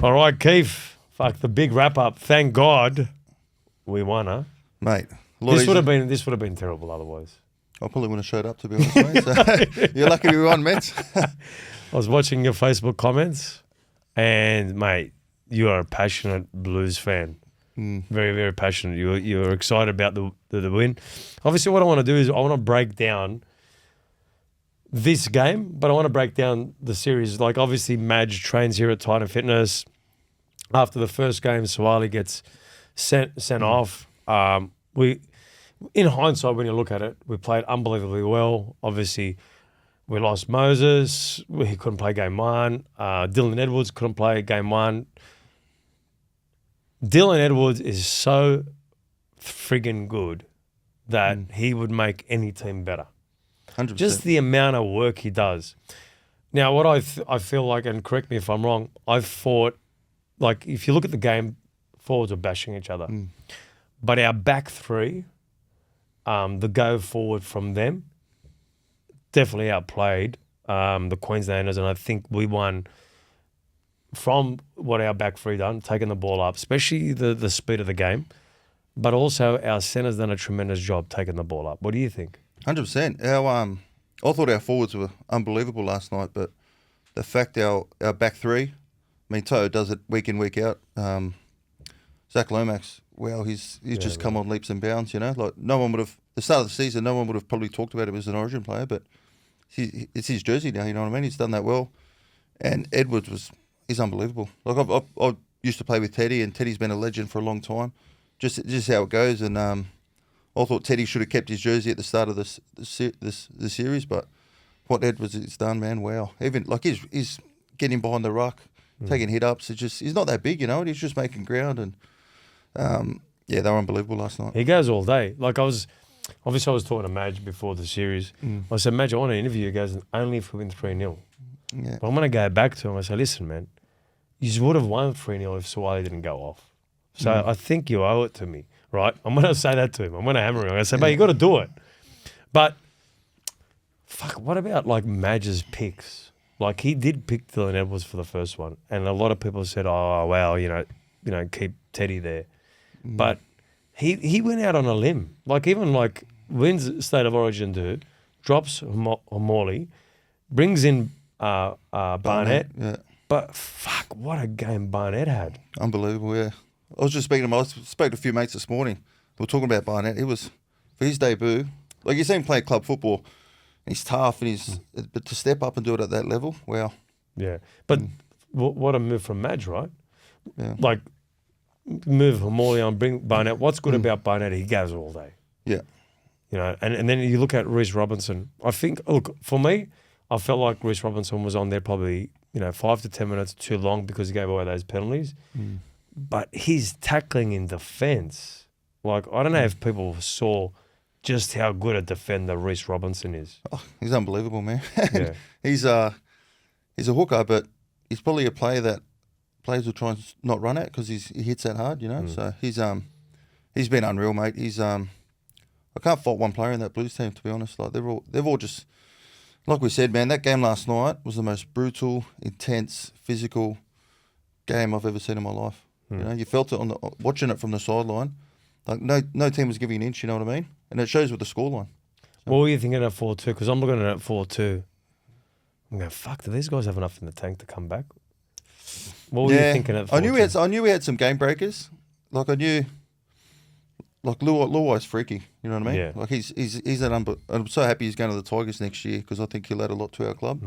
All right, Keith. Fuck the big wrap up. Thank God we won, huh? Mate. This would have been terrible otherwise. I probably wouldn't have showed up, to be honest, mate. So you're lucky we won, Mets. I was watching your Facebook comments, and mate, you are a passionate Blues fan. Very, very passionate. You're excited about the win. Obviously, what I want to do is I want to break down this game, but I want to break down the series. Like, obviously, Madge trains here at Titan Fitness. After the first game, Sawali gets sent off. In hindsight, when you look at it, we played unbelievably well. Obviously, we lost Moses. He couldn't play game one. Dylan Edwards couldn't play game one. Dylan Edwards is so friggin' good that he would make any team better. 100%. Just the amount of work he does. Now, what I feel like, and correct me if I'm wrong, I've thought, like, if you look at the game, forwards are bashing each other. But our back three, the go forward from them, definitely outplayed the Queenslanders, and I think we won from what our back three done, taking the ball up, especially the speed of the game, but also our centre's done a tremendous job taking the ball up. What do you think? 100%. I thought our forwards were unbelievable last night, but the fact our back three, I mean, Toto does it week in, week out. Zach Lomax, well, he's just come on leaps and bounds, you know. Like, no one would have, the start of the season, no one would have probably talked about him as an Origin player, but it's his jersey now, you know what I mean? He's done that well. And Edwards he's unbelievable. Like, I used to play with Teddy, and Teddy's been a legend for a long time. Just how it goes, and I thought Teddy should have kept his jersey at the start of the series, but what Edwards has done, man, wow. Even, like, he's getting behind the ruck, taking hit-ups. He's not that big, you know, and he's just making ground, and yeah, they were unbelievable last night. He goes all day. Like, I was talking to Madge before the series. I said, Madge, I want to interview you guys only if we win 3-0. Yeah. But I'm going to go back to him. I say, listen, man, you would have won 3-0 if Sawali didn't go off. So I think you owe it to me, right? I'm going to say that to him. I'm going to hammer him. I'm going to say, mate, you got to do it. But, fuck, what about, like, Madge's picks? Like, he did pick Dylan Edwards for the first one. And a lot of people said, oh, well, you know, keep Teddy there. But he went out on a limb. Like, even, like, wins State of Origin 2, drops Morley, brings in Barnett. Yeah. But, fuck, what a game Barnett had. Unbelievable, yeah. I was just speaking to him. I spoke to a few mates this morning. We were talking about Barnett. It was, for his debut, like, you see him play club football, he's tough, and but to step up and do it at that level, wow. Yeah. But what a move from Madge, right? Yeah. Like, move Morley on, bring Barnett. What's good about Barnett? He goes all day. Yeah. You know, and then you look at Reece Robinson. I think, look, for me, I felt like Reece Robinson was on there probably, 5 to 10 minutes too long because he gave away those penalties. But his tackling in defence, like, I don't know if people saw just how good a defender Reece Robinson is. Oh, he's unbelievable, man. Yeah. He's a hooker, but he's probably a player that players will try and not run at because he hits that hard, you know. So he's been unreal, mate. I can't fault one player in that Blues team, to be honest. Like, they've all just, like we said, man. That game last night was the most brutal, intense, physical game I've ever seen in my life. You know, you felt it watching it from the sideline. Like, no team was giving an inch. You know what I mean? And it shows with the scoreline. So, what were you thinking at 4-2? Because I'm looking at 4-2. I'm going, fuck, do these guys have enough in the tank to come back? What were you thinking at 4-2? I knew we had some game breakers. Like, I knew, like, Luai's freaky. You know what I mean? Yeah. Like, he's I'm so happy he's going to the Tigers next year because I think he'll add a lot to our club.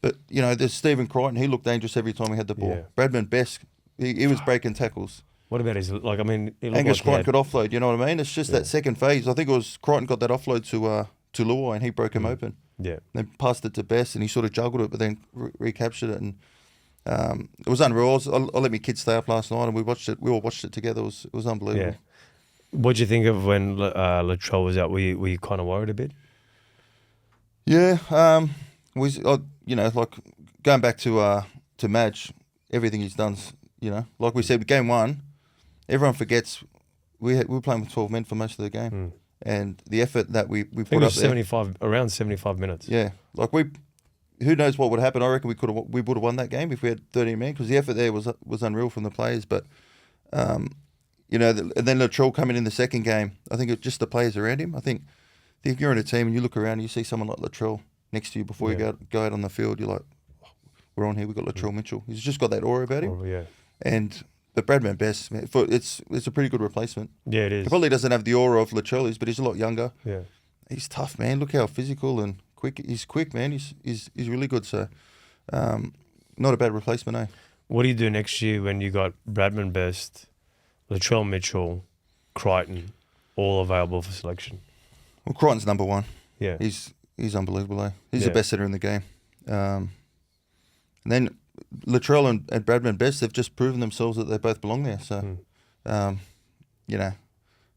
But, there's Stephen Crichton. He looked dangerous every time he had the ball. Yeah. Bradman Best, he was breaking tackles. What about his, like, I mean... Angus Crichton could offload, you know what I mean? It's just that second phase. I think it was Crichton got that offload to Luai and he broke him open. Yeah. Then passed it to Best and he sort of juggled it but then recaptured it. And it was unreal. I let my kids stay up last night and we all watched it together. It was unbelievable. Yeah. What do you think of when Latrell was out? Were you kind of worried a bit? Yeah. Like, going back to Madge, everything he's done, like we said, game one, everyone forgets we were playing with 12 men for most of the game. And the effort that we put up there. Around 75 minutes. Yeah. Like, we who knows what would happen? I reckon we would have won that game if we had 13 men, because the effort there was unreal from the players. But and then Latrell coming in the second game. I think it's just the players around him. I think if you're in a team and you look around and you see someone like Latrell next to you before you go out on the field, you're like, we're on here. We've got Latrell Mitchell. He's just got that aura about him. But Bradman Best, man, it's a pretty good replacement. Yeah, it is. He probably doesn't have the aura of Latrell, but he's a lot younger. Yeah, he's tough, man. Look how physical and quick. He's quick, man. He's really good. So, not a bad replacement, eh? What do you do next year when you got Bradman Best, Latrell Mitchell, Crichton, all available for selection? Well, Crichton's number one. Yeah, he's unbelievable, eh? He's the best center in the game. And then Latrell and Bradman Best, they've just proven themselves that they both belong there. So,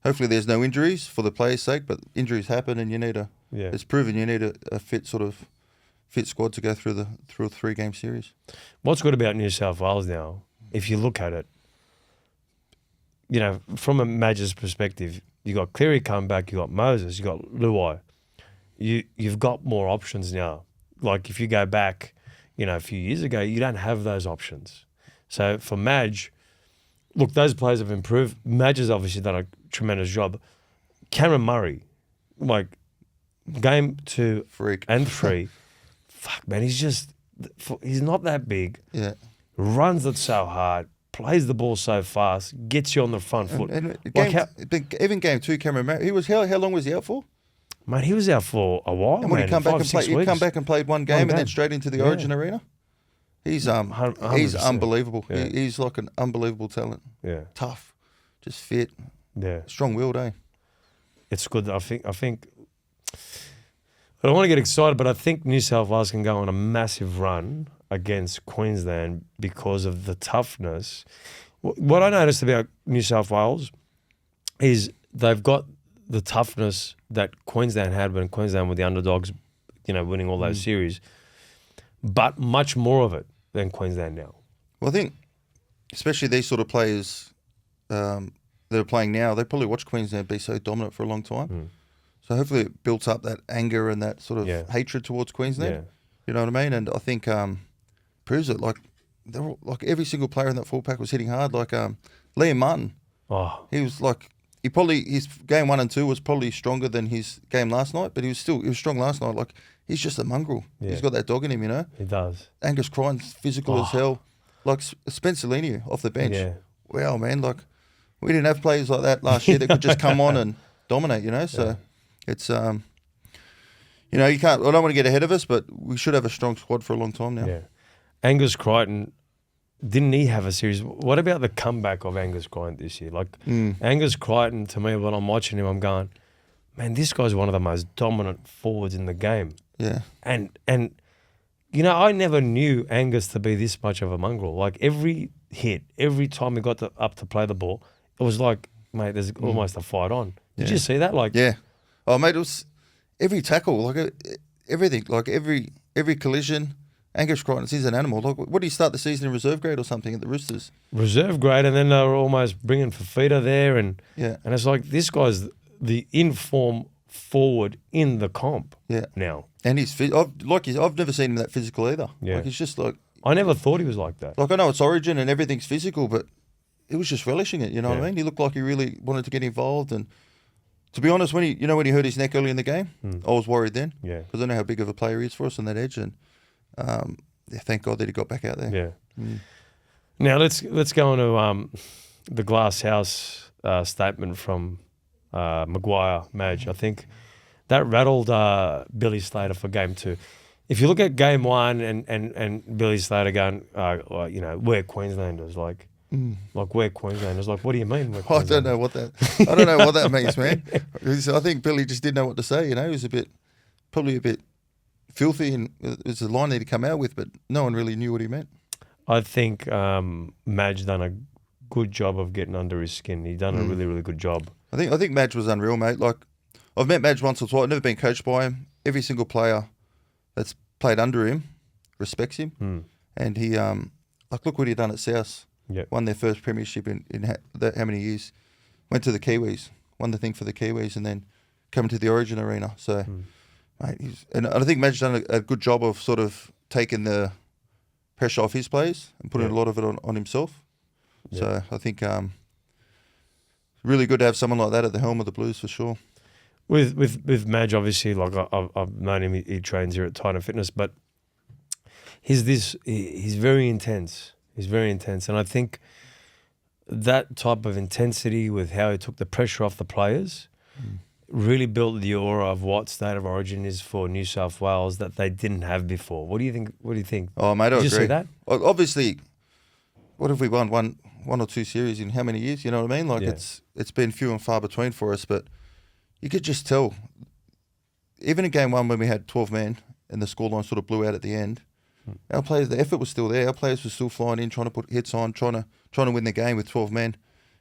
hopefully there's no injuries for the players' sake, but injuries happen, and it's proven you need a fit squad to go through a 3-game series. What's good about New South Wales now, if you look at it, from a Madge's perspective, you got Cleary come back, you got Moses, you got Luai. You've got more options now. Like if you go back, a few years ago, you don't have those options. So for Madge, look, those players have improved. Madge has obviously done a tremendous job. Cameron Murray, like game 2 and 3, fuck man, he's not that big. Yeah, runs it so hard, plays the ball so fast, gets you on the front foot. Even game 2, Cameron Murray, he was how long was he out for? Mate, he was out for a while. And when he come back and played one game and then straight into the Origin arena. He's 100%. unbelievable. Yeah. He's like an unbelievable talent. Yeah, Tough, just fit. Yeah, strong-willed, eh? It's good. I think. I don't want to get excited, but I think New South Wales can go on a massive run against Queensland because of the toughness. What I noticed about New South Wales is they've got the toughness that Queensland had when Queensland were the underdogs, winning all those series, but much more of it than Queensland now. Well, I think, especially these sort of players that are playing now, they probably watched Queensland be so dominant for a long time. So hopefully it built up that anger and that sort of hatred towards Queensland. Yeah. You know what I mean? And I think proves it. Like every single player in that full pack was hitting hard. Like Liam Martin, he was like. His game 1 and 2 was probably stronger than his game last night, but he was strong last night. Like he's just a mongrel. Yeah. He's got that dog in him, He does. Angus Crichton's physical as hell. Like Spencer Leniu off the bench. Yeah. Wow, man. Like we didn't have players like that last year that could just come on and dominate. So it's you can't. I don't want to get ahead of us, but we should have a strong squad for a long time now. Yeah. Angus Crichton. Didn't he have a series? What about the comeback of Angus Crichton this year? Like Angus Crichton, to me, when I'm watching him, I'm going, man, this guy's one of the most dominant forwards in the game. Yeah. And I never knew Angus to be this much of a mongrel. Like every hit, every time he got up to play the ball, it was like, mate, there's almost a fight on. Did you see that? Like, yeah. Oh, mate, it was every tackle, like everything, like every collision. Angus Crichton, he's an animal. Look, what did he start the season in reserve grade or something at the Roosters? Reserve grade, and then they were almost bringing Fafita there, and it's like this guy's the in-form forward in the comp now. And he's I've never seen him that physical either. Yeah. Like he's just like I never thought he was like that. Like I know it's Origin and everything's physical, but he was just relishing it. You know what I mean? He looked like he really wanted to get involved. And to be honest, when he hurt his neck early in the game, I was worried then. Yeah, because I know how big of a player he is for us on that edge and. Thank God that he got back out there. Yeah. Now let's go on to the Glass House statement from Maguire Madge. I think that rattled Billy Slater for game 2. If you look at game 1 and Billy Slater going, we're Queenslanders, like we're Queenslanders, like what do you mean? I don't know what that means, man. I think Billy just didn't know what to say. He was probably a bit. Filthy, and it was a line that he'd come out with, but no one really knew what he meant. I think Madge done a good job of getting under his skin. He done a really, really good job. I think Madge was unreal, mate. Like I've met Madge once or twice. I've never been coached by him. Every single player that's played under him respects him, and he look what he done at South. Yep. Won their first premiership in how many years? Went to the Kiwis, won the thing for the Kiwis, and then come to the Origin arena. So. Mate, and I think Madge's done a good job of sort of taking the pressure off his players and putting a lot of it on himself. Yeah. So I think really good to have someone like that at the helm of the Blues for sure. With Madge, obviously, like I've known him, he trains here at Titan Fitness, but he's very intense. He's very intense, and I think that type of intensity with how he took the pressure off the players really built the aura of what State of Origin is for New South Wales that they didn't have before. What do you think? What do you think? Oh, mate, I agree. Did you see that? Obviously, what have we won? One or two series in how many years? You know what I mean? Like it's been few and far between for us, but you could just tell. Even in game one when we had 12 men and the scoreline sort of blew out at the end, our players, the effort was still there. Our players were still flying in, trying to put hits on, trying to win the game with 12 men,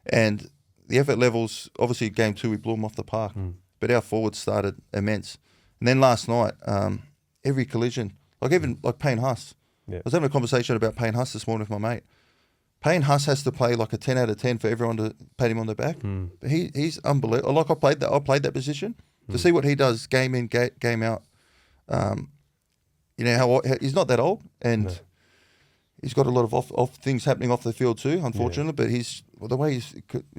and the effort levels, obviously game two, we blew them off the park. But our forwards started immense. And then last night, every collision, like Payne Huss. Yeah. I was having a conversation about Payne Huss this morning with my mate. Payne Huss has to play like a 10 out of 10 for everyone to pat him on the back. But he's unbelievable. Like I played that position. To see what he does game in, game out. You know, how he's not that old, and he's got a lot of things happening off the field too, unfortunately, but the way he's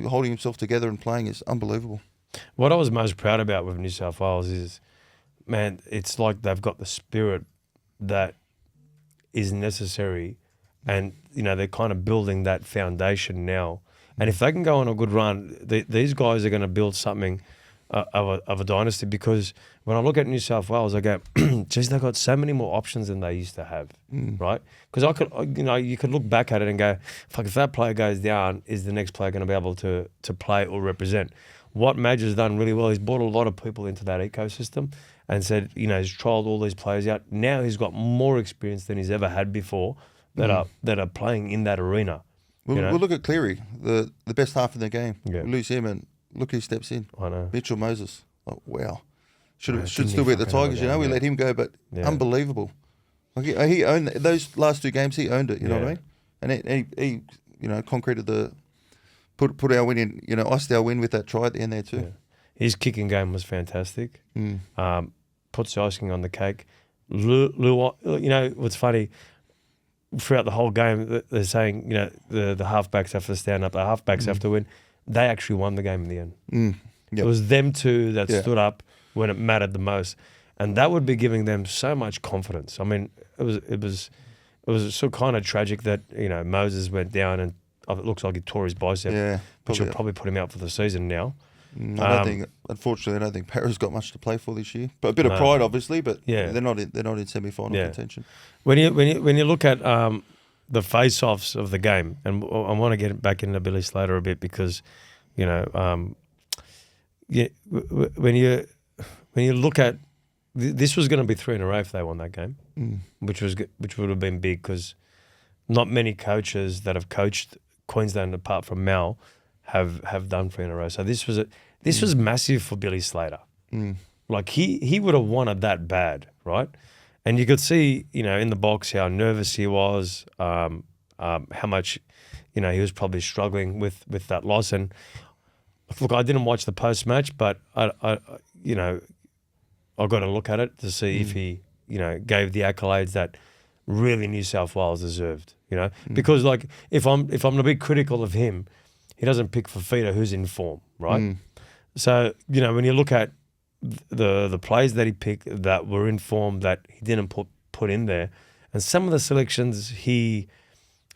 holding himself together and playing is unbelievable. What I was most proud about with New South Wales is, man, it's like they've got the spirit that is necessary, and, you know, they're kind of building that foundation now. And if they can go on a good run, these guys are going to build something of a dynasty, because when I look at New South Wales, I go, geez, they've got so many more options than they used to have, right? Because you could look back at it and go, fuck, if that player goes down, is the next player going to be able to play or represent? What Madge has done really well, he's brought a lot of people into that ecosystem and said, you know, he's trialled all these players out. Now he's got more experience than he's ever had before that are playing in that arena. We'll look at Cleary, the best half in the game. Yeah. We lose him and look who steps in. I know. Mitchell Moses. Oh, wow. Should still be at the Tigers, you know. We let him go, but unbelievable. Like he owned those last two games. He owned it, you know what I mean? And he you know, concreted put our win in, you know, iced our win with that try at the end there too. Yeah. His kicking game was fantastic. Puts the icing on the cake. You know, what's funny, throughout the whole game, they're saying, you know, the halfbacks have to stand up, the halfbacks have to win. They actually won the game in the end. It was them two that stood up when it mattered the most, and that would be giving them so much confidence. I mean, it was so kind of tragic that, you know, Moses went down and it looks like he tore his bicep, which will probably put him out for the season now. Unfortunately, I don't think Para's got much to play for this year. But a bit of pride, obviously. But they're not in semi-final contention. When you look at the face-offs of the game, and I want to get back into Billy Slater a bit, because, you know, when you look at this, was going to be 3 in a row if they won that game, which would have been big, because not many coaches that have coached Queensland apart from Mal have done 3 in a row. So this was massive for Billy Slater. Like he would have wanted that bad, right? And you could see, you know, in the box how nervous he was, how much, you know, he was probably struggling with that loss. And look, I didn't watch the post match, but I you know, I got to look at it to see if he, you know, gave the accolades that really New South Wales deserved. You know, because like if I'm a bit critical of him, he doesn't pick Fafita, who's in form, right? So, you know, when you look at the plays that he picked that were in form that he didn't put in there, and some of the selections he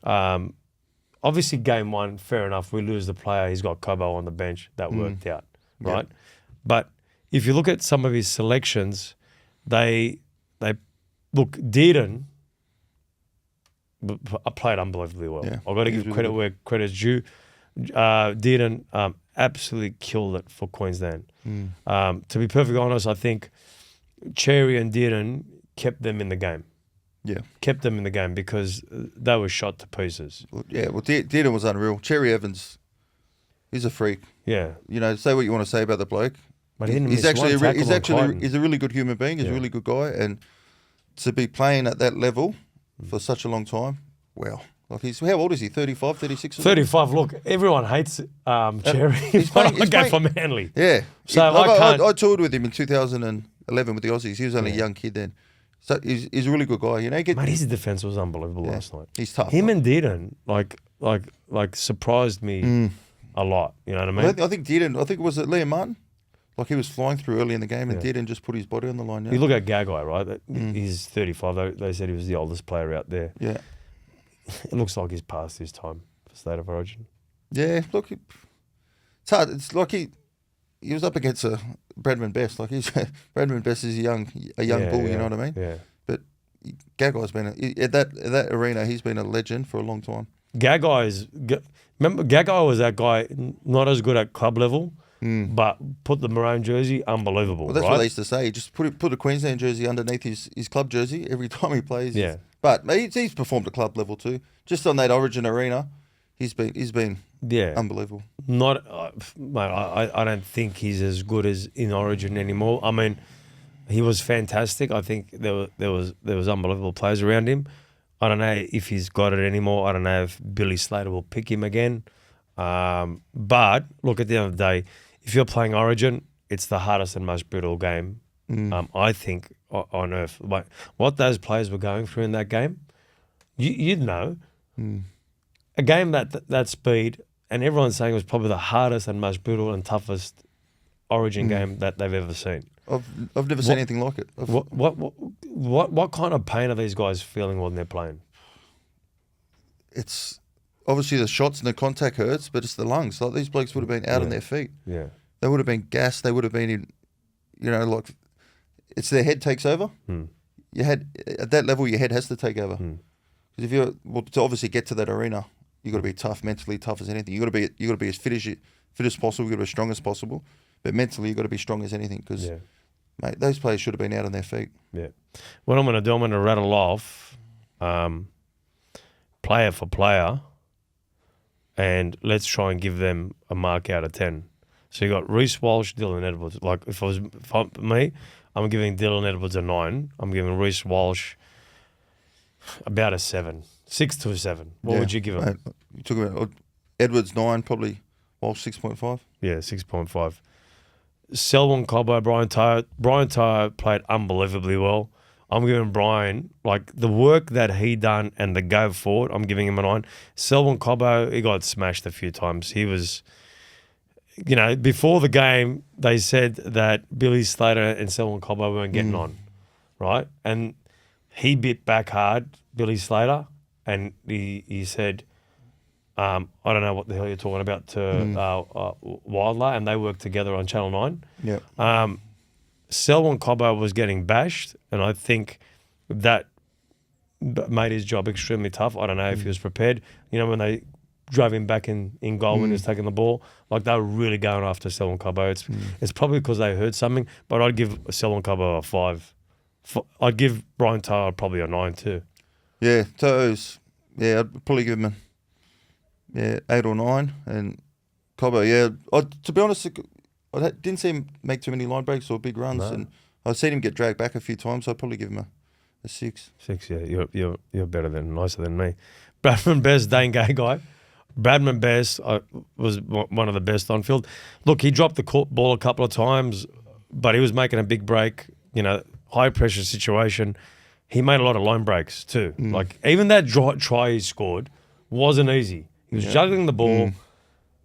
obviously game one, fair enough, we lose the player, he's got Cobo on the bench, that worked out, right? But if you look at some of his selections, they look, Dearden played unbelievably well. I've got to give credit where credit's due. Dearden absolutely killed it for Queensland. To be perfectly honest, I think Cherry and Dearden kept them in the game. Kept them in the game because they were shot to pieces. Dearden was unreal. Cherry Evans, he's a freak. You know, say what you want to say about the bloke. But he's a really good human being. He's a really good guy, and to be playing at that level for such a long time, wow. Like how old is he? 35, 36? 35. Look, everyone hates Cherry. He's playing for Manly. Yeah. So I toured with him in 2000 and 11 with the Aussies. He was only a young kid then. So he's a really good guy. You know, Mate, his defense was unbelievable last night. He's tough. Him and Dearden, like surprised me a lot. You know what I mean? I think Dearden, I think it was Liam Martin. Like he was flying through early in the game and Dearden just put his body on the line. Yeah. You look at Galloway, right? He's 35. They said he was the oldest player out there. Yeah. It looks like he's past his time for State of Origin. Yeah, look, it's hard. It's like he was up against a Bradman Best. Like Bradman Best is a young bull. You know what I mean? Yeah. But Gaggai's been at that arena. He's been a legend for a long time. Remember Galloway was that guy, not as good at club level, but put the maroon jersey, unbelievable. Well, that's right? what they used to say. Just put a Queensland jersey underneath his club jersey every time he plays. Yeah. But he's performed at club level too. Just on that Origin arena, he's been unbelievable. Not, mate. I don't think he's as good as in Origin anymore. I mean, he was fantastic. I think there was unbelievable players around him. I don't know if he's got it anymore. I don't know if Billy Slater will pick him again. But look, at the end of the day, if you're playing Origin, it's the hardest and most brutal game. I think on earth. Like what those players were going through in that game, you'd know. A game that speed, and everyone's saying it was probably the hardest and most brutal and toughest Origin game that they've ever seen. I've never seen anything like it. What kind of pain are these guys feeling when they're playing? It's obviously the shots and the contact hurts, but it's the lungs. Like these blokes would have been out on their feet. Yeah, they would have been gassed. They would have been in, like it's their head takes over. Your head at that level, your head has to take over. Because if you're to obviously get to that arena, you got to be tough, mentally tough as anything. You got to be as fit as possible. You got to be as strong as possible. But mentally, you got to be strong as anything. Because mate, those players should have been out on their feet. Yeah. What I'm going to do, I'm going to rattle off player for player, and let's try and give them a mark out of 10. So you got Reece Walsh, Dylan Edwards. Like if me, I'm giving Dylan Edwards a 9. I'm giving Reece Walsh about a 7, 6 to a 7. What would you give him? Mate, you talk about Edwards 9, probably Walsh 6.5. Yeah, 6.5. Selwyn Cobbo, Brian Tyre. Brian Tyre played unbelievably well. I'm giving Brian, like, the work that he done and the go forward, I'm giving him a 9. Selwyn Cobbo, he got smashed a few times. He was, before the game, they said that Billy Slater and Selwyn Cobbo weren't getting on, right? And he bit back hard, Billy Slater, and he said, I don't know what the hell you're talking about to Wilder, and they worked together on Channel 9. Yeah. Selwyn Cobbo was getting bashed, and I think that made his job extremely tough. I don't know if he was prepared. When they drove him back in goal when he was taking the ball, like they were really going after Selwyn Cobbo. It's probably because they heard something, but I'd give Selwyn Cobbo a 5. I'd give Brian Tyre probably a 9 too. Yeah, toes. Yeah, I'd probably give him 8 or 9. And Cobbo, to be honest, I didn't see him make too many line breaks or big runs, and I've seen him get dragged back a few times. So I'd probably give him a 6. 6, yeah. You're better nicer than me. Bradman Best, Dane Gagai. Bradman Best was one of the best on field. Look, he dropped the ball a couple of times, but he was making a big break. High pressure situation. He made a lot of line breaks too. Like even that try he scored wasn't easy. He was juggling the ball,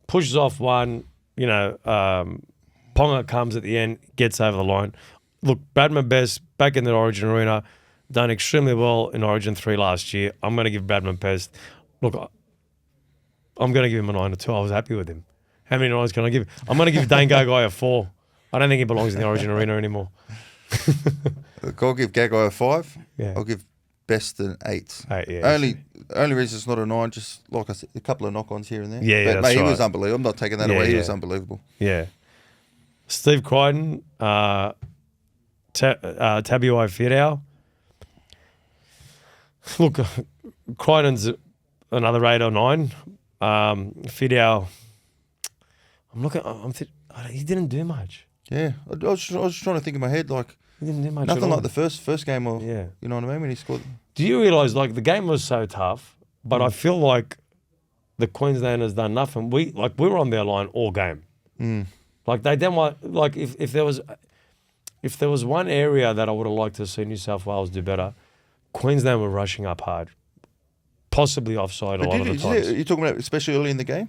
pushes off one. Ponga comes at the end, gets over the line. Look, Bradman Best back in the Origin arena, done extremely well in Origin 3 last year. I'm going to give Bradman Best. Look, I'm going to give him a 9 or 2. I was happy with him. How many 9s can I give? I'm going to give Dane Gagai a 4. I don't think he belongs in the Origin arena anymore. I'll give Gagai a 5. Yeah. I'll give Best an 8. 8, yeah. Only reason it's not a 9, just like I said, a couple of knock-ons here and there. Yeah, but that's mate, right. He was unbelievable. I'm not taking that away. He was unbelievable. Yeah. Steve Crichton, Tabuai Fidau. Look, Crichton's another 8 or 9. Fidau, he didn't do much. Yeah, I was trying to think in my head, like, he didn't do much nothing like the first game, or yeah. You know what I mean, when he scored. Do you realise, like, the game was so tough, but I feel like the Queenslanders done nothing. We were on their line all game. Like they didn't want, like if there was, if there was one area that I would have liked to see New South Wales do better, Queensland were rushing up hard, possibly offside a lot of the times. You're talking about especially early in the game?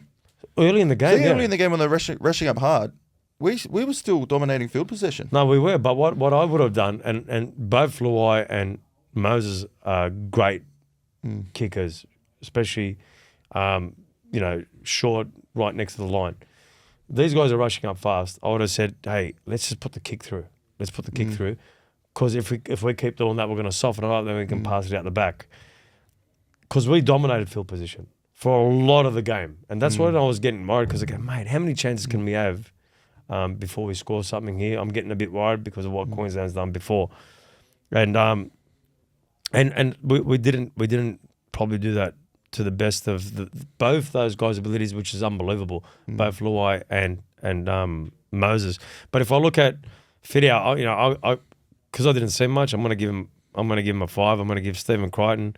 Early in the game, Early in the game when they're rushing up hard, we were still dominating field possession. No, we were. But what I would have done, and both Luai and Moses are great kickers, especially, short, right next to the line. These guys are rushing up fast. I would have said, hey, let's just put the kick through. Let's put the kick through. Because if we keep doing that, we're going to soften it up, then we can pass it out the back. Because we dominated field position for a lot of the game. And that's what I was getting worried, because I go, mate, how many chances can we have before we score something here? I'm getting a bit worried because of what Queensland's done before. And we didn't probably do that to the best of both those guys' abilities, which is unbelievable, both Luai and Moses. But if I look at Fidel, because I didn't see much, I'm going to give him a 5. I'm going to give Stephen Crichton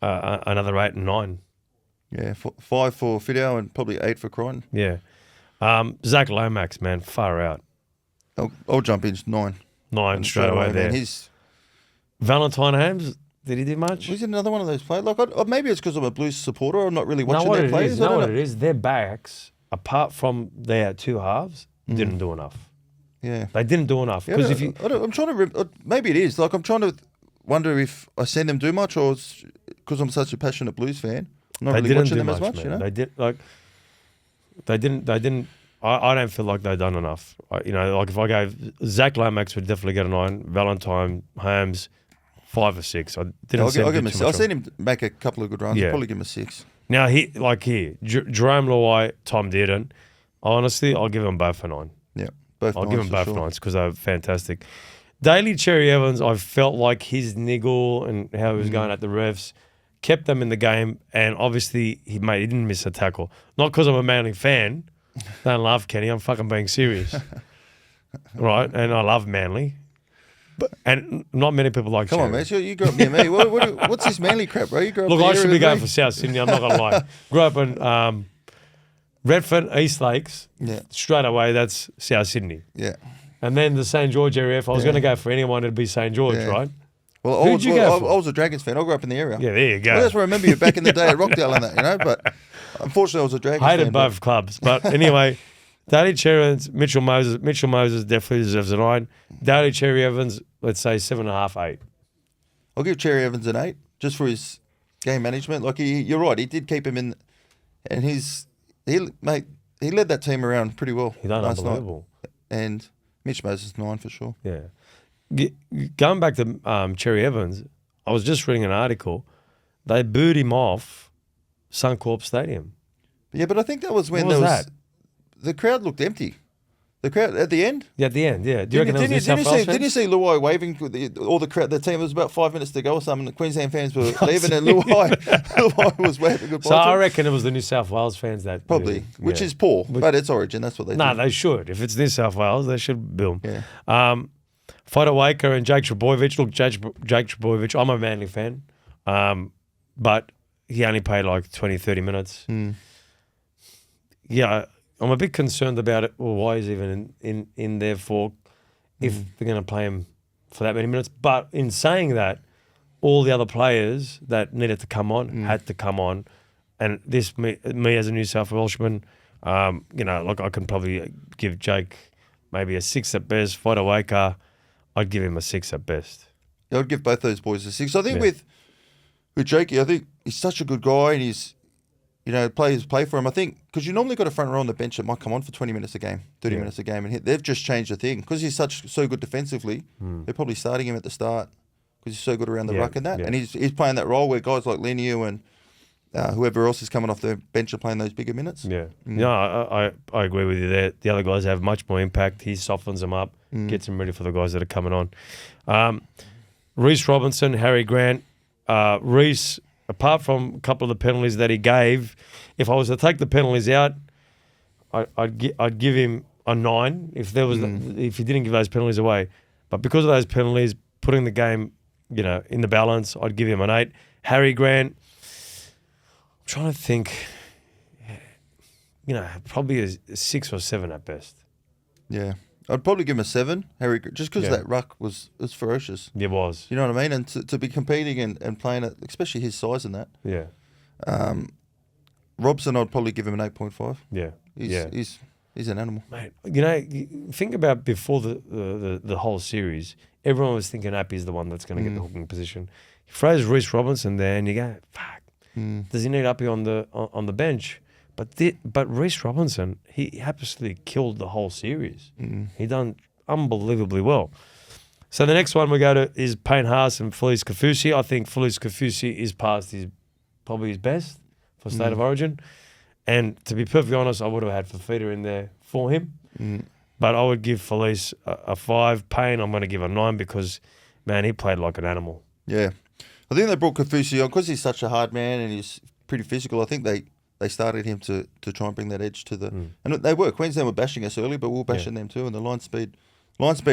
another 8 and 9. Yeah, 5 for Fidel and probably 8 for Crichton. Yeah, Zach Lomax, man, far out. I'll jump in 9. 9 straight away there. Man, Valentine Hams, did he do much? Was he another one of those players? Like, maybe it's because I'm a Blues supporter. I'm not really watching their players. No, what it is, their backs, apart from their 2 halves, didn't do enough. Yeah, they didn't do enough. Because I'm trying to. Maybe it is. Like, I'm trying to wonder if I seen them do much, or it's because I'm such a passionate Blues fan. I'm not really watching them as much. Man. They didn't. I don't feel like they've done enough. Like if I gave Zach Lomax would definitely get a 9. Valentine Hams 5 or 6. I didn't. I've seen him make a couple of good runs. Yeah. I'll probably give him a 6. Now Jerome Luai, Tom Dearden. Honestly, I'll give them both a 9. Yeah. I'll give them both 9s because they're fantastic. Daly Cherry Evans, I felt like his niggle and how he was going at the refs kept them in the game, and obviously he didn't miss a tackle. Not because I'm a Manly fan. Don't laugh, Kenny. I'm fucking being serious, right? And I love Manly, and not many people like. Come Cherry. on, man. You grew up near me. What's this Manly crap, bro? You grew up. Look, I should be going for South Sydney. I'm not gonna lie. Grew up in Redfern, East Lakes. Yeah. Straight away, that's South Sydney. Yeah. And then the St. George area, if I was going to go for anyone, it'd be St. George, right? Well, I was a Dragons fan. I grew up in the area. Yeah, there you go. Well, that's where I remember you back in the day at Rockdale and that, But unfortunately, I was a Dragons fan. Hated both clubs. But anyway, Daly Cherry Evans, Mitchell Moses definitely deserves a 9. Daly Cherry Evans, let's say 7.5, 8. I'll give Cherry Evans an 8 just for his game management. Like, you're right. He did keep him in, and he led that team around pretty well. He done unbelievable. And Mitch Moses 9 for sure. Yeah. Going back to Cherry Evans, I was just reading an article. They booed him off Suncorp Stadium. Yeah, but I think that was when the crowd looked empty. The crowd at the end? Yeah, at the end, yeah. Didn't you see Luai waving with all the crowd? The team, it was about 5 minutes to go or something. The Queensland fans were leaving and Luai was waving goodbye. So I reckon it was the New South Wales fans that... Probably, which is poor, but it's Origin. That's what they do. No, they should. If it's New South Wales, they should bill them. Yeah. Fido Waker and Jake Trebojevic. Look, Jake Trebojevic, I'm a Manly fan, but he only played like 20, 30 minutes. Yeah, I'm a bit concerned about it. Well, why is he even in there for if they're going to play him for that many minutes? But in saying that, all the other players that needed to come on had to come on. And this, me as a New South Welshman, like I can probably give Jake maybe a 6 at best. Fido Waker, I'd give him a 6 at best. Yeah, I'd give both those boys a 6. I think with Jakey, I think he's such a good guy, and he's, players play for him. I think because you normally got a front row on the bench that might come on for 20 minutes a game, 30 minutes a game, and they've just changed the thing because he's so good defensively. They're probably starting him at the start because he's so good around the ruck and that, and he's playing that role where guys like Leniu and whoever else is coming off the bench are playing those bigger minutes. Yeah, I agree with you there. The other guys have much more impact. He softens them up, gets them ready for the guys that are coming on. Reece Robinson, Harry Grant, Reece. Apart from a couple of the penalties that he gave, if I was to take the penalties out, I'd give him a 9 if there was if he didn't give those penalties away. But because of those penalties, putting the game, in the balance, I'd give him an 8. Harry Grant, I'm trying to think, probably a 6 or 7 at best. Yeah, I'd probably give him a 7, Harry, just because Yeah. that ruck was ferocious. It was. You know what I mean? And to be competing and playing it, especially his size and that. Yeah. Robson, I'd probably give him an 8.5. Yeah. He's an animal. Mate, think about before the whole series, everyone was thinking Appy's the one that's going to get the hooking position. He throws Reece Robinson there, and you go, fuck, does he need Appy on the bench? But Reece Robinson, he absolutely killed the whole series. He done unbelievably well. So the next one we go to is Payne Haas and Felice Kafusi. I think Felice Kafusi is past probably his best for State of Origin. And to be perfectly honest, I would have had Fafita in there for him. But I would give Felice a 5. Payne, I'm going to give a 9 because, man, he played like an animal. Yeah. I think they brought Kafusi on because he's such a hard man and he's pretty physical. I think they started him to try and bring that edge to the... And they were. Queensland were bashing us early, but we were bashing them too. And the line speed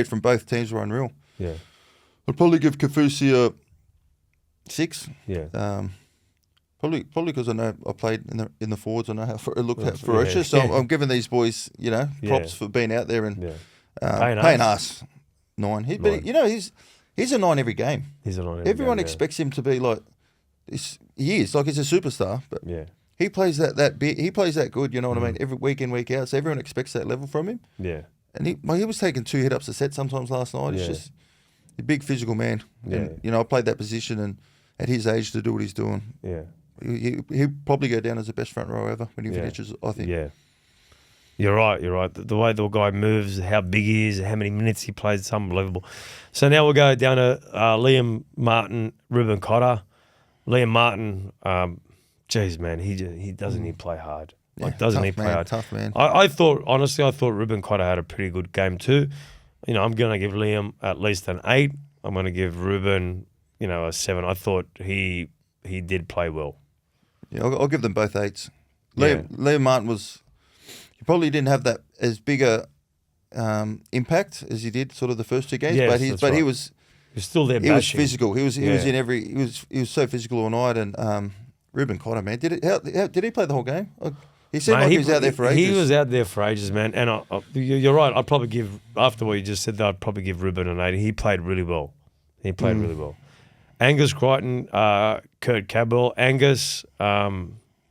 from both teams were unreal. Yeah. I'd probably give Kafusi a 6. Yeah. Probably because I know I played in the forwards. I know how it looked ferocious. So I'm giving these boys, props for being out there. And Payne Haas, 9. He's a 9 every game. He's a 9. Everyone expects him to be like this. He is like he's a superstar, but he plays that bit. He plays that good. You know what I mean? Every week in, week out. So everyone expects that level from him. Yeah. And he was taking 2 hit ups a set sometimes last night. It's just a big physical man. Yeah. And, I played that position, and at his age to do what he's doing. Yeah. He'll probably go down as the best front row ever when he finishes, I think. Yeah. You're right. The way the guy moves, how big he is, how many minutes he plays, it's unbelievable. So now we'll go down to Liam Martin, Ruben Cotter. Liam Martin, geez, man, he doesn't he play hard? Doesn't he play hard? Tough man. I thought Ruben Cotter had a pretty good game too. I'm going to give Liam at least an 8. I'm going to give Ruben, a 7. I thought he did play well. Yeah, I'll give them both 8s. Liam Martin he probably didn't have that as big a impact as he did sort of the first 2 games, but he was still there. He was physical. He was so physical all night. And Ruben Cotter, man, did he play the whole game? He seemed like he was out there for ages. He was out there for ages, man. And you're right. I'd probably give, after what you just said, I'd probably give Ruben an 8. He played really well. Really well. Angus Crichton, Kurt Cabell. Angus,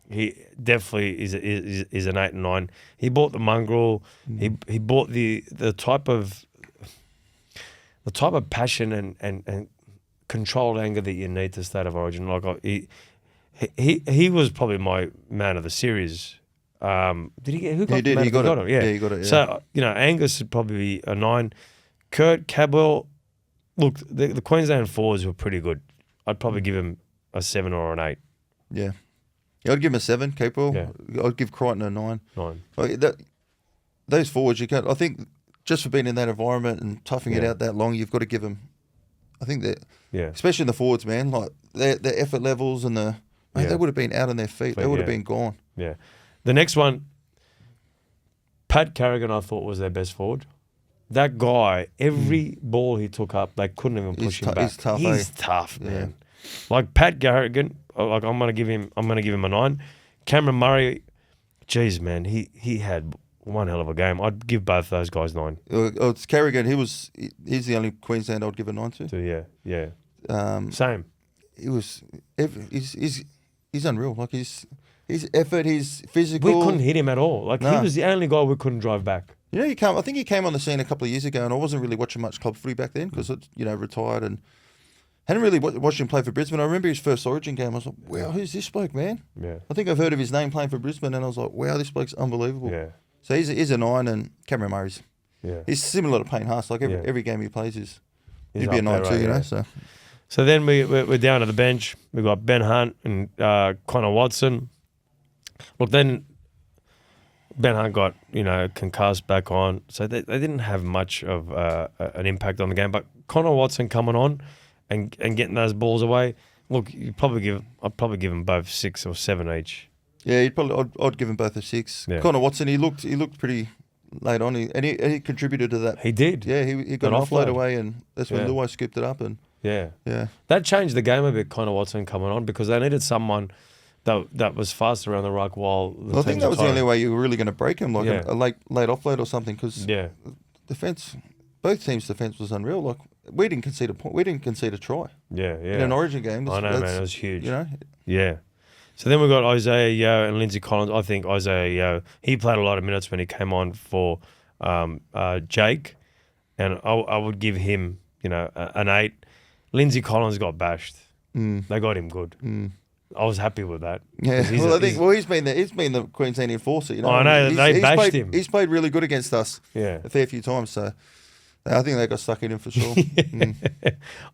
he definitely is an 8 and 9. He bought the mongrel. He bought the type of passion and controlled anger that you need to State of Origin. Like he was probably my man of the series. Did he get? Who got? He did. He got it. Yeah, he got it. Yeah. So Angus would probably be a 9. Kurt Cabell. Look, the Queensland forwards were pretty good. I'd probably give him a 7 or an 8. Yeah. I'd give him a 7, capable. Yeah. I'd give Crichton a 9. 9. Those forwards, you can't. I think just for being in that environment and toughing it out that long, you've got to give them. I think that, especially in the forwards, man, like their effort levels and they would have been out on their feet. They would have been gone. Yeah. The next one, Pat Carrigan, I thought was their best forward. That guy, every ball he took up, they couldn't even push him back. He's tough, man. Like Pat Carrigan, like I'm gonna give him a 9. Cameron Murray, geez, man, he had one hell of a game. I'd give both those guys 9. It's Carrigan. He's the only Queensland I'd give a 9 to. So yeah. Same. He's unreal. Like his effort, his physical. We couldn't hit him at all. Like he was the only guy we couldn't drive back. I think he came on the scene a couple of years ago, and I wasn't really watching much club footy back then because retired and hadn't really watched him play for Brisbane. I remember his first Origin game. I was like, wow, who's this bloke, man? Yeah. I think I've heard of his name playing for Brisbane, and I was like, wow, this bloke's unbelievable. Yeah. So he's a 9, and Cameron Murray's. Yeah. He's similar to Payne Haas. Like every game he plays he'd be a 9 too, right, So then we're down to the bench. We've got Ben Hunt and Connor Watson. Look, then Ben Hunt got, concussed back on. So they didn't have much of an impact on the game. But Connor Watson coming on and getting those balls away, look, I'd probably give them both 6 or 7 each. Yeah, I'd give them both a 6. Yeah. Connor Watson, he looked pretty late on, and he contributed to that. He did. Yeah, he got an offload away, and that's when Luai scooped it up. And yeah. That changed the game a bit, Connor Watson coming on, because they needed someone that was fast around the ruck while the I think that was the only way you were really going to break him, like a late offload or something, because defence, both teams' defence was unreal. Like we didn't concede a point. We didn't concede a try Yeah, in an Origin game. I know, man. It was huge. You know. Yeah. So then we got Isaiah Yeo and Lindsay Collins. I think Isaiah Yeo, he played a lot of minutes when he came on for Jake, and I would give him, an 8. Lindsay Collins got bashed. They got him good. I was happy with that. Yeah, he's been the Queensland enforcer. You know, I know they bashed him. He's played really good against us. Yeah, a fair few times. So I think they got stuck in him for sure.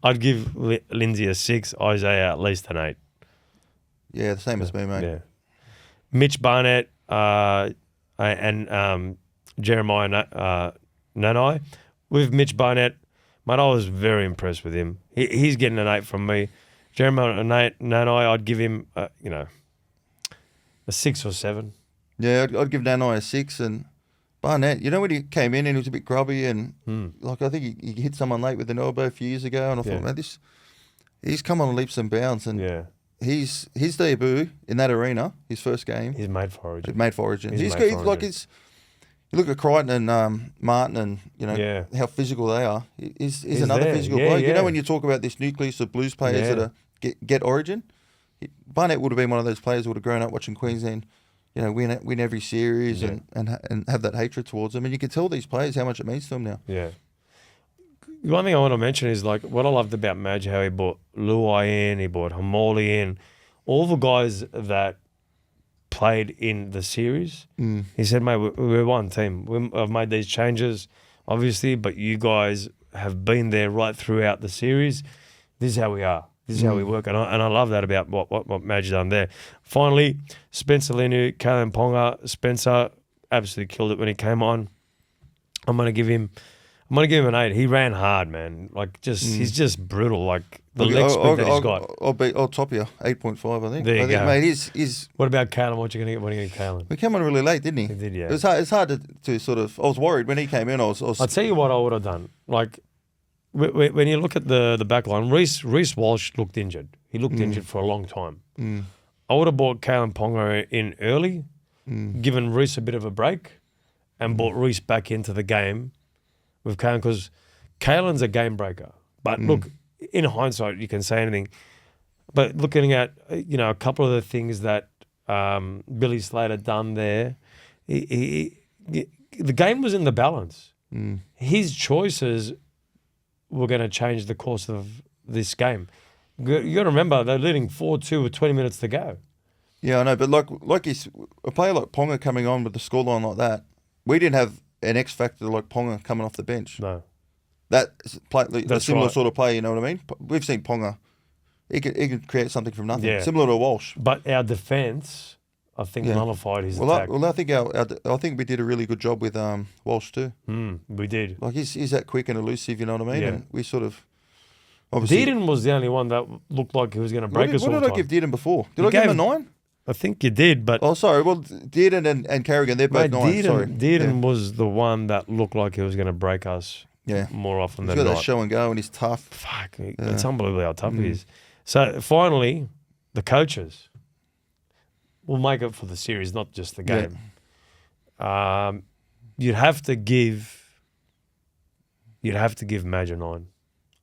I'd give Lindsay a 6. Isaiah at least an 8. Yeah, the same as me, mate. Yeah, Mitch Barnett and Jeremiah Nanai. With Mitch Barnett, mate, I was very impressed with him. He's getting an 8 from me. Jeremiah Nanai, I'd give him, a 6 or 7. Yeah, I'd give Nanai a 6. And Barnett, when he came in and he was a bit grubby and I think he hit someone late with an elbow a few years ago, and I thought, man, he's come on leaps and bounds, and his debut in that arena, his first game, he's made for Origin. You look at Crichton and Martin, and how physical they are. He's another there. physical player. You know, when you talk about this nucleus of Blues players that are get Origin, Barnett would have been one of those players who would have grown up watching Queensland, win every series and have that hatred towards them. And you can tell these players how much it means to them now. Yeah. One thing I want to mention is like what I loved about Madge, how he brought Luai in, he brought Hamoli in, all the guys that played in the series. He said, mate, we're one team. I've made these changes, obviously, but you guys have been there right throughout the series. This is how we are. This is how we work. And I love that about what Madge done there. Finally, Spencer Linu, Kalen Ponga. Spencer absolutely killed it when he came on. I'm gonna give him an 8. He ran hard, man. Like he's just brutal. Like the leg speed that he's got. I'll top you 8.5. I think. There you go. Mate, he's. What about Kalen? What are you gonna get Kalen? He came on really late, didn't he? He did, yeah. It's hard to sort of. I was worried when he came in. I'll tell you what I would have done. Like when you look at the back line, Reece Walsh looked injured. He looked injured for a long time. I would have brought Kalen Ponga in early, given Reece a bit of a break, and brought Reece back into the game with Kalen, because Kalen's a game breaker. But look, in hindsight, you can say anything. But looking at a couple of the things that Billy Slater done there, the game was in the balance. His choices were going to change the course of this game. You got to remember they're leading 4-2 with 20 minutes to go. Yeah, I know, but like a player like Ponga coming on with the scoreline like that, we didn't have an X factor like Ponga coming off the bench. No, that's a similar sort of player. You know what I mean? We've seen Ponga; he can create something from nothing, similar to Walsh. But our defence, I think, nullified his attack. I think I think we did a really good job with Walsh too. We did. Like he's that quick and elusive. You know what I mean? Yeah. And we sort of. Obviously, Dearden was the only one that looked like he was going to break us all the time. What did I give Dearden before? Did I give him a 9? I think you did, but... Oh, sorry. Well, Dearden and Carrigan, they're both 9. Sorry. Dearden was the one that looked like he was going to break us more often than not. He's got that show and go and he's tough. Fuck, it's unbelievable how tough he is. So, finally, the coaches will make it for the series, not just the game. Yeah. You'd have to give Madge a 9.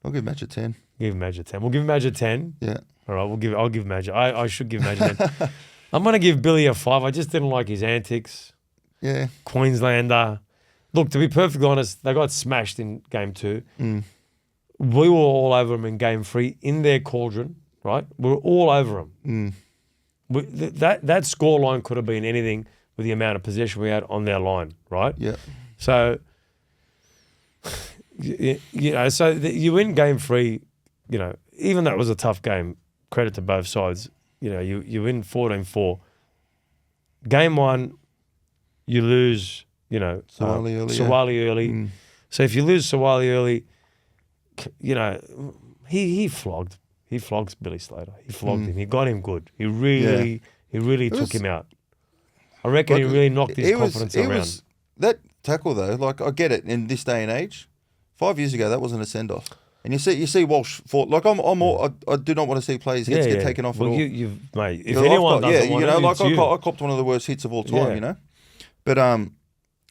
I'll give Madge a 10. Give Madge a 10. We'll give Madge a 10. Yeah. All right, I'll give Madge. I should give Madge a 10. I'm going to give Billy a 5. I just didn't like his antics. Yeah. Queenslander. Look, to be perfectly honest, they got smashed in game 2. We were all over them in game 3 in their cauldron, right? We were all over them. That scoreline could have been anything with the amount of possession we had on their line, right? Yeah. So... so you win game 3, even though it was a tough game, credit to both sides, you win 14-4. Game 1, you lose, Sawali early. So if you lose Sawali early, he flogged Billy Slater. He flogged him. He got him good. He really took him out. I reckon he really knocked his confidence around. That tackle though, like I get it in this day and age. 5 years ago, that wasn't a send off, and you see Walsh fought. Like I do not want to see players get taken off at all. Mate, if anyone doesn't want I copped one of the worst hits of all time, But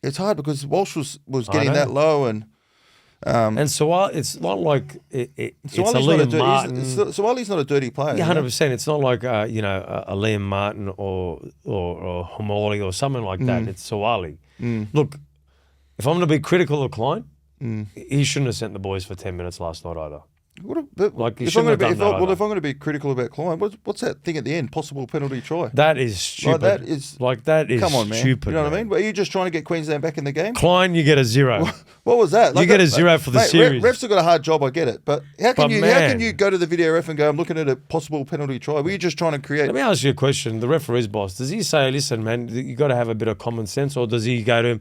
it's hard because Walsh was getting know. that low and so it's not like it's a Suwali's Liam Martin. Suwali's not a dirty player. Yeah, 100%. It's not like a Liam Martin or Hamali or someone like that. It's Suwali. Look, if I'm going to be critical of Klein, he shouldn't have sent the boys for 10 minutes last night either. Like he shouldn't have done that. Well, if I'm going to be critical about Klein, what's that thing at the end? Possible penalty try. That is stupid. That is come on, man. Stupid. You know what I mean? Are you just trying to get Queensland back in the game? Klein, you get a 0. What was that? You get a 0 for the series. Refs have got a hard job, I get it. But how can you go to the video ref and go, I'm looking at a possible penalty try? Were you just trying to create... Let me ask you a question. The referee's boss, does he say, listen, man, you got to have a bit of common sense, or does he go to him,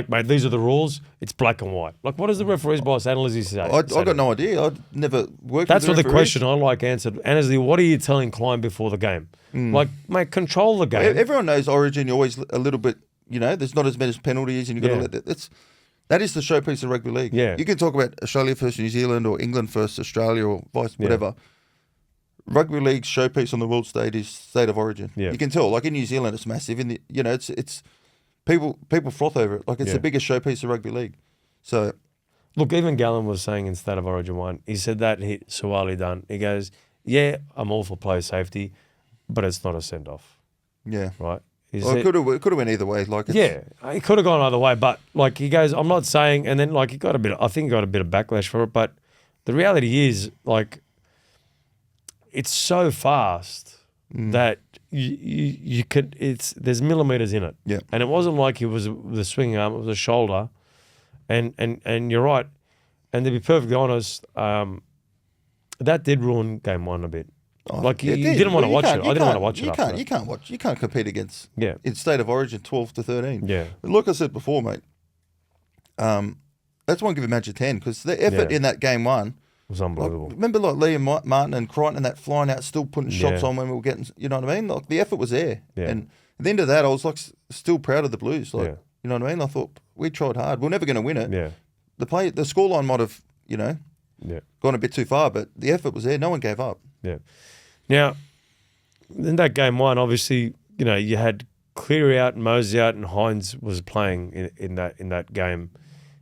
mate, these are the rules, it's black and white? Like, what does the referee's boss, Analin, say? I got no idea. I'd never worked That's with what the question I like answered. Annesley, what are you telling Klein before the game? Like, mate, control the game. Everyone knows Origin, you're always a little bit, there's not as many penalties and you've got to let that. That is the showpiece of rugby league. Yeah. You can talk about Australia versus New Zealand or England versus Australia or whatever. Rugby league's showpiece on the world stage is state of origin. Yeah. You can tell, like in New Zealand, it's massive. In the, it's people froth over it. Like it's the biggest showpiece of rugby league. So, look, even Galloway was saying in State of Origin 1, he said that hit Suwali done. He goes, yeah, I'm all for player safety, but it's not a send off. Yeah. Right. Well, it could have went either way. Like it could have gone either way, but like he goes, I'm not saying, and then like I think he got a bit of backlash for it, but the reality is like it's so fast that you could there's millimeters in it. Yeah. And it wasn't like it was the swinging arm, it was a shoulder, and you're right. And to be perfectly honest, that did ruin game 1 a bit. Like you didn't want to watch it. I didn't want to watch it. You can't compete against. Yeah. In State of Origin 12 to 13. Yeah. But like I said before, mate. That's why I give a match a 10 because the effort in that game 1 was unbelievable. Remember like Liam Martin and Crichton that flying out, still putting shots on when we were getting. You know what I mean? Like the effort was there. Yeah. And at the end of that, I was like still proud of the Blues. Like you know what I mean? I thought we tried hard. We're never going to win it. Yeah. The scoreline might have gone a bit too far, but the effort was there. No one gave up. Yeah. Now, in that game 1, obviously, you had Cleary out, Mosey out, and Hines was playing in that game.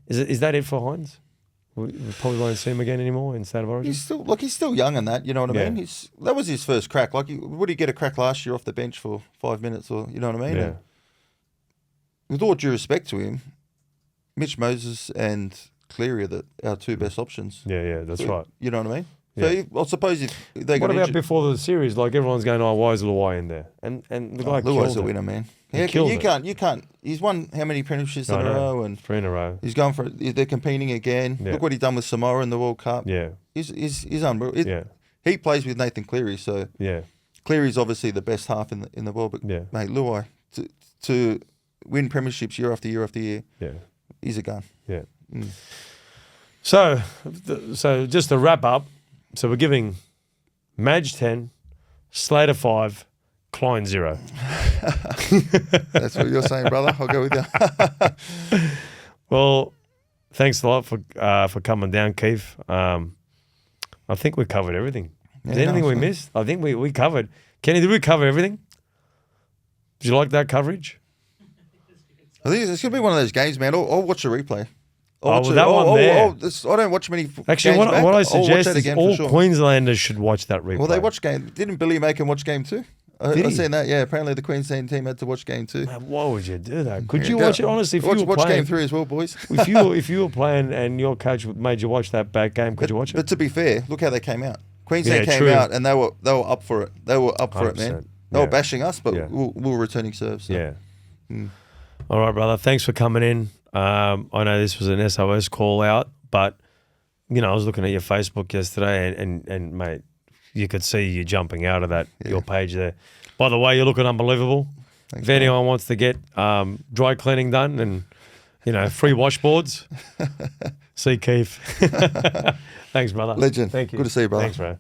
Is that it for Hines? We probably won't see him again anymore in State of Origin. He's still young in that. You know what I mean? That was his first crack. Like, would he get a crack last year off the bench for 5 minutes, or you know what I mean? Yeah. With all due respect to him, Mitch Moses and Cleary are our 2 best options. Yeah, that's right. You know what I mean? So I suppose if they got what about injured, before the series? Like everyone's going, why is Luai in there? And the guy Luai's killed a it. winner, man. You can't. He's won how many premierships in a row? And 3 in a row. He's going for. They're competing again. Yeah. Look what he done with Samoa in the World Cup. Yeah, he's unreal. He plays with Nathan Cleary, so Cleary's obviously the best half in the world. But mate, Luai to win premierships year after year after year. Yeah, he's a gun. Yeah. So just to wrap up. So we're giving Madge 10, Slater 5, Klein 0. That's what you're saying, brother. I'll go with you. Well, thanks a lot for coming down, Keith. I think we covered everything. Is there anything we missed? I think we covered. Kenny, did we cover everything? Did you like that coverage? I think it's going to be one of those games, man. I'll watch the replay. I don't watch many. Actually, games what I suggest is all Queenslanders should watch that replay. Well, they watch game. Didn't Billy make him watch game 2? I've seen that. Yeah, apparently the Queensland team had to watch game 2. Man, why would you do that? Could you watch it honestly? If watch game 3 as well, boys. if you were playing and your coach made you watch that bad game, could you watch it? But to be fair, look how they came out. Queensland came out and they were up for it. They were up for it, man. They were bashing us, but we were returning serves. So. Yeah. All right, brother. Thanks for coming in. I know this was an SOS call out, but I was looking at your Facebook yesterday, and mate, you could see you jumping out of your page there. By the way, you're looking unbelievable. Thanks, if anyone wants to get dry cleaning done and free washboards, see Keith. Thanks, brother. Legend. Thank you. Good to see you, brother. Thanks, bro.